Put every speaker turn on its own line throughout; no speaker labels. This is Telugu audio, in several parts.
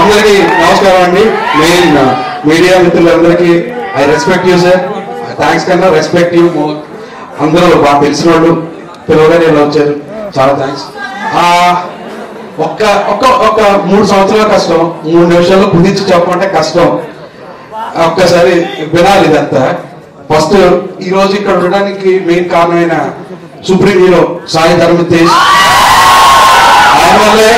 అందరికీ నమస్కారం అండి. మెయిన్ మీడియా మిత్రులందరికీ I respect you sir. Thanks కన్నా రెస్పెక్ట్ యూ. అందరూ బాగా తెలిసిన వాళ్ళు పిల్లగానే ఇలా వచ్చారు, చాలా థ్యాంక్స్. ఒక 3 సంవత్సరాల కష్టం, 3 నిమిషాల్లో కుదిర్చి చెప్పమంటే కష్టం. ఒక్కసారి వినాలి ఇదంతా. ఫస్ట్ ఈ రోజు ఇక్కడ ఉండడానికి మెయిన్ కారణమైన సుప్రీం హీరో సాయి ధర్మ తేజ్, ఆయన వల్లే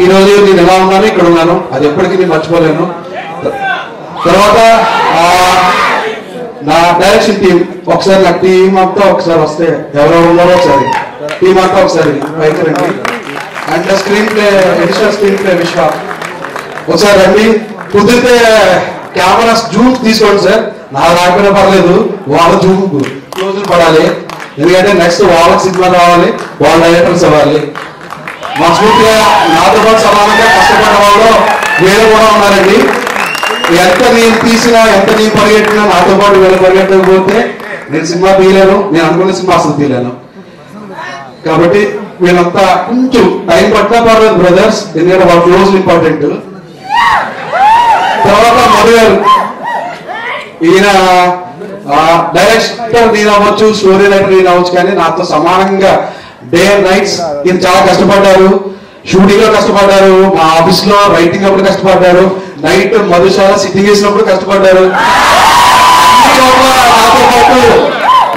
ఈ రోజు నేను ఎలా ఉన్నాను, ఇక్కడ ఉన్నాను. అది ఎప్పటికీ నేను మర్చిపోలేను. తర్వాత నా డైరెక్షన్ టీం, ఒకసారి నా టీం అంతా ఒకసారి వస్తే, ఎవరెవరు ఉన్నారో ఒకసారి టీం అంతా ఒకసారి పైకి రండి. And screen play, additional screen play విశ్వ ఒకసారి రండి. కుదిరితే కెమెరా జూమ్ తీసుకోండి సార్. నా రాకపోయినా పర్లేదు, వాళ్ళ జూమ్ క్లోజులు పడాలి. ఎందుకంటే నెక్స్ట్ వాళ్ళకి సినిమా రావాలి, వాళ్ళ డైరెక్టర్స్ అవ్వాలి. మనస్ఫూర్తిగా నాతో పాటు సమానంగా కష్టపడ్డ వాళ్ళు వేరే కూడా ఉన్నారండి. ఎంత నేను తీసినా, ఎంత నేను పరిగెట్టినా, నాతో పాటు వీళ్ళు పరిగెట్టకపోతే నేను సినిమా తీయలేను, నేను అనుకున్న సినిమా అసలు తీయలేను. కాబట్టి వీళ్ళంతా కొంచెం టైం పట్టినా పర్లేదు బ్రదర్స్, ఎందుకంటే వాళ్ళ క్లోజ్ ఇంపార్టెంట్. తర్వాత మధు గారు, ఈయన డైరెక్టర్ నేను అవ్వచ్చు, స్టోరీ రైటర్ నేను అవ్వచ్చు, కానీ నాతో సమానంగా డే అండ్ నైట్స్ ఈయన చాలా కష్టపడ్డారు. షూటింగ్ లో కష్టపడ్డారు, మా ఆఫీస్ లో రైటింగ్ అప్పుడు కష్టపడ్డారు, నైట్ మధుశాల సిట్టింగ్ చేసినప్పుడు కష్టపడ్డారు. నాతో పాటు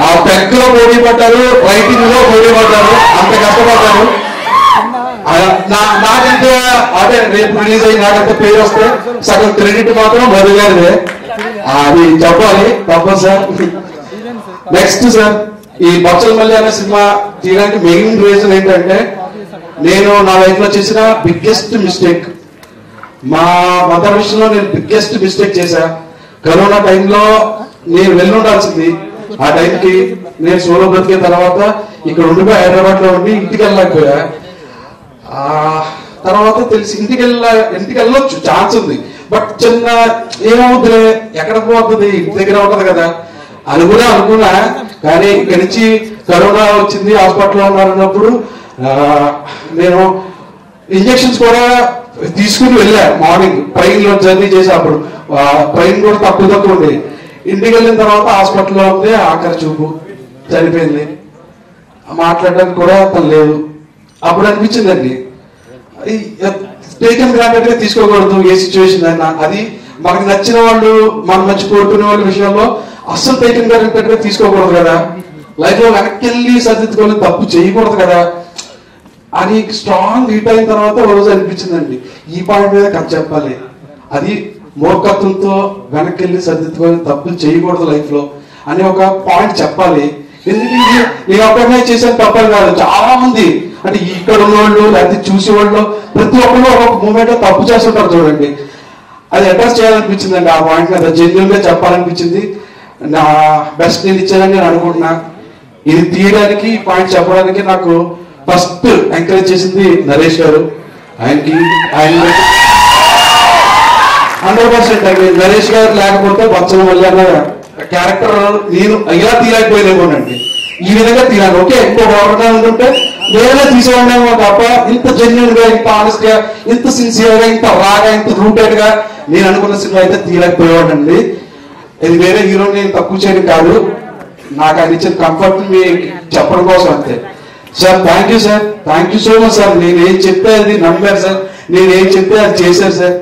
ఆ టెక్ లో పోటీ పడ్డారు, రైటింగ్ లో పోటీ పడ్డారు, అంత కష్టపడ్డారు. నాకంటే అదే రేపు రిలీజ్ అయ్యి నాకంటే పేరు వస్తే సగం క్రెడిట్ మాత్రం మధు గారిదే, అది చెప్పాలి తప్పదు సార్. నెక్స్ట్ సార్, ఈ బచ్చల మల్లి అనే సినిమా తీయడానికి మెయిన్ రీజన్ ఏంటంటే, నేను నా లైఫ్ లో చేసిన బిగ్గెస్ట్ మిస్టేక్, మా మదర్ విషయంలో నేను బిగ్గెస్ట్ మిస్టేక్ చేశా. కరోనా టైంలో నేను వెళ్ళి ఉండాల్సింది. ఆ టైంకి నేను సోలో బ్రతికిన తర్వాత ఇక్కడ ఉండిపోయి హైదరాబాద్ లో ఉండి ఇంటికి వెళ్ళలేకపోయా. తర్వాత తెలిసి ఇంటికి వెళ్ళొచ్చు, ఛాన్స్ ఉంది, బట్ చిన్న ఏమవుతుంది, ఎక్కడ పోతుంది, ఇంటి దగ్గర ఉంటుంది కదా అని కూడా అనుకున్నా. కానీ ఇక్కడి నుంచి కరోనా వచ్చింది, హాస్పిటల్లో ఉన్నారన్నప్పుడు నేను ఇంజక్షన్స్ కూడా తీసుకుని వెళ్ళా. మార్నింగ్ ట్రైన్ లో జర్నీ చేసేటప్పుడు ట్రైన్ కూడా తక్కువ ఉంది. ఇంటికి వెళ్ళిన తర్వాత హాస్పిటల్లో ఉంది, ఆఖరి చూపు చనిపోయింది, మాట్లాడడానికి కూడా తను లేదు. అప్పుడు అనిపించిందండి, టేకన్ గ్రాంటెడ్ గా తీసుకోకూడదు ఏ సిచ్యువేషన్ అయినా. అది మనకు నచ్చిన వాళ్ళు, మనం మంచి కోరుకునే వాళ్ళ విషయంలో అస్సలు టేకన్ గ్రాంటెడ్ గా తీసుకోకూడదు కదా. లైఫ్ లో వెనక్కి వెళ్ళి సరిదిద్దుకొని తప్పు చేయకూడదు కదా అని స్ట్రాంగ్ హీట్ అయిన తర్వాత ఒక రోజు అనిపించిందండి, ఈ పాయింట్ మీద కథ చెప్పాలి. అది మూర్ఖత్వంతో వెనక్కి వెళ్ళి సరిదిద్దుకొని తప్పులు చేయకూడదు లైఫ్ లో అని ఒక పాయింట్ చెప్పాలి. ఎందుకంటే నేను ఒక్కనే చేసాను తప్పని కాదు, చాలా మంది అంటే ఇక్కడ ఉన్నవాళ్ళు లేకపోతే చూసేవాళ్ళు ప్రతి ఒక్కరు ఒక మూమెంట్ లో తప్పు చేస్తుంటారు చూడండి. అది అడ్రస్ చేయాలనిపించిందండి, ఆ పాయింట్ మీద జెన్యూన్ గా చెప్పాలనిపించింది. నా బెస్ట్ నేను ఇచ్చానని నేను అనుకుంటున్నా. ఇది తీయడానికి, పాయింట్ చెప్పడానికి నాకు ఫస్ట్ ఎంకరేజ్ చేసింది నరేష్ గారు. ఆయనకి ఆయన 100% అండి. నరేష్ గారు లేకపోతే బచ్చల మల్లి అన్న క్యారెక్టర్ నేను ఇలా తీయలేకపోయినేమోనండి. ఈ విధంగా తీయాలి. ఓకే, ఇంకో బాగుంటా ఉంటుంటే వేరే తీసేవాడేమో తప్ప ఇంత జెన్యూన్ గా, ఇంత ఆనెస్ట్ గా, ఇంత సిన్సియర్ గా, ఇంత రాగా, ఇంత రూటెడ్ గా నేను అనుకున్న సినిమా అయితే తీయలేకపోయేవాడండి. ఇది వేరే హీరో నేను తక్కువ చేయడం కాదు, నాకు ఆయన ఇచ్చిన కంఫర్ట్ మీ చెప్పడం కోసం అంతే. Sir thank you sir, thank you so much sir. నేనేం చెప్తే అది నమ్మారు సార్, నేనేం చెప్తే అది చేశారు సార్.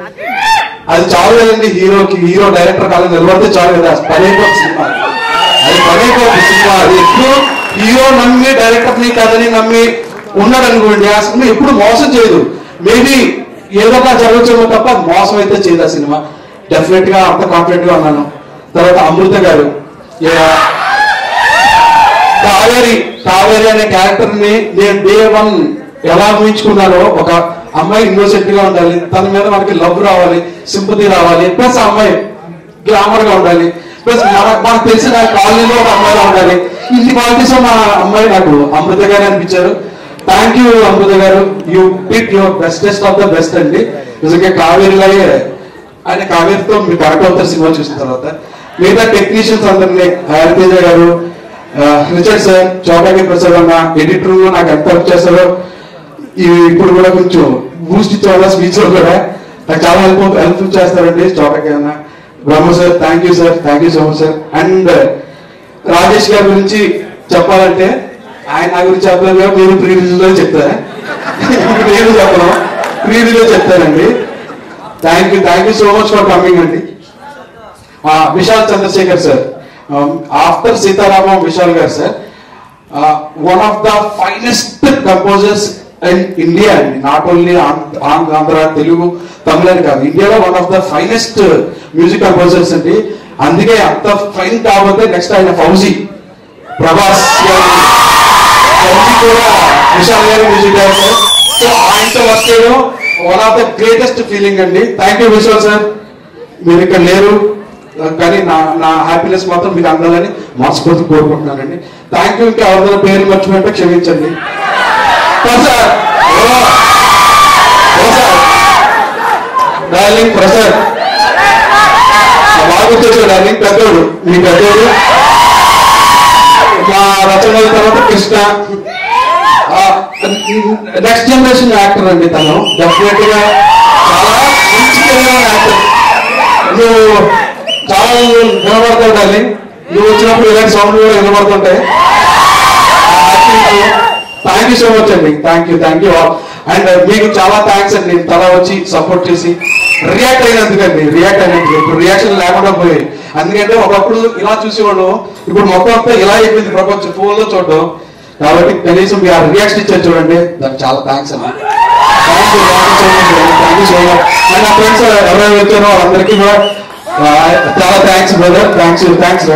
అది చాలు కదండి హీరోకి, హీరో డైరెక్టర్ కాలం నిలబడితే చాలు కదా, పదైపోతుంది సినిమా, అది పదైపోతుంది సినిమా. అది ఎప్పుడు హీరో నమ్మి డైరెక్టర్ ని కథని నమ్మి ఉన్నాడు అనుకోండి, ఆ సినిమా ఎప్పుడు మోసం చేయదు. మేబీ ఏదో ఒక జరగచ్చేమో తప్ప మోసం అయితే చేయదు ఆ సినిమా. డెఫినెట్ గా అంత కాన్ఫిడెంట్ గా ఉన్నాను. తర్వాత అమృత గారు, కావేరి అనే క్యారెక్టర్ ని నేను డే 1 ఎలా ఊహించుకున్నానో, ఒక అమ్మాయి ఇన్నోసెంట్ గా ఉండాలి, తన మీద మనకి లవ్ రావాలి, సింపతి రావాలి, ప్లస్ ఆ అమ్మాయి గ్లామర్ గా ఉండాలి, ప్లస్ మనకు తెలిసిన కాలనీలో ఒక అమ్మాయిలా ఉండాలి. ఇన్ని క్వాలిటీస్ మా అమ్మాయి నాకు అమృత గారు అనిపించారు. థ్యాంక్ యూ అమృత గారు, you pick your bestest of the best అండి. నిజంగా కావేరిలాగే ఆయన, కావేరితో మీరు కరెక్ట్ అవుతారు సినిమా చూసిన తర్వాత. మిగతా టెక్నీషియన్స్ అందరినీ, హరితేజ గారు, రిచర్డ్ సార్, చౌటాకి ప్రసాద్ అన్న, ఎడిటర్ నాకు ఎంత వర్క్ చేస్తారో ఇప్పుడు కూడా కొంచెం బూస్ట్ ఇచ్చేవాళ్ళ స్పీచ్ లో కూడా. నాకు చాలా హెల్ప్ చేస్తారండి చోటకి అన్న. Brahma sir thank you sir, thank you so much sir. And Rajesh గారి గురించి చెప్పాలంటే ఆయన నా గురించి చెప్పలేదు కాబట్టి నేను ప్రీ రిలీజ్ లో చెప్తాను. నేను చెప్పను, ప్రీ రిలీజ్ లో చెప్తానండి. Thank you so much for coming అండి. విశాల్ చంద్రశేఖర్ సార్, ఆఫ్టర్ సీతారామం విశాల్ గారు sir, one of the finest composers in India అండి. నాట్ ఓన్లీ ఆంధ్ర, తెలుగు, తమిళని కాదు, ఇండియాలో one of the finest music composers అండి. అందుకే అంత ఫైన్ కాకపోతే నెక్స్ట్ ఆయన ఫౌజీ, ప్రభాస్ ఫౌజీ కూడా విశాల్ గారి మ్యూజిక్ డైరెక్టర్. సో ఆయనతో వర్క్ చేయడం one of the greatest feeling అండి. థ్యాంక్ యూ విశాల్ సార్, మీరు ఇక్కడ లేరు కానీ నా హ్యాపీనెస్ మాత్రం మీకు అందాలని మనస్ఫూర్తి కోరుకుంటున్నానండి. Thank you. ఇంకా ఎవరిదైనా పేర్లు మర్చిపోయింటే క్షమించండి. డార్లింగ్ ప్రసాద్, బాగా వచ్చేసాడు డార్లింగ్, పెద్దోడు, మీ పెద్దోడు. మా రచనల తర్వాత కృష్ణ, నెక్స్ట్ జనరేషన్ యాక్టర్ అండి. తను డెఫినెట్ గా చాలా మంచి యాక్టర్. నువ్వు చాలా వినబడతావు డార్లింగ్, నువ్వు వచ్చినప్పుడు ఇలాంటి సౌండ్ కూడా వినబడుతుంటాయి. థ్యాంక్ యూ సో మచ్ అండి. Thank you all. అండ్ మీకు చాలా థ్యాంక్స్ అండి, తల వచ్చి సపోర్ట్ చేసి రియాక్ట్ అయినందుకండి. ఇప్పుడు రియాక్షన్ లేకుండా పోయాయి. ఎందుకంటే ఒకప్పుడు ఇలా చూసేవాడు, ఇప్పుడు మొత్తం అంతా ఇలా అయిపోయింది ప్రపంచం, ఫోన్ లో చూడడం. కాబట్టి కనీసం మీరు రియాక్షన్ ఇచ్చారు చూడండి, దానికి చాలా థ్యాంక్స్ అండి. Thank you so much. And నా ఫ్రెండ్స్ ఎవరైనా వచ్చారో వాళ్ళందరికీ కూడా చాలా థ్యాంక్స్ బ్రదర్. థ్యాంక్స్.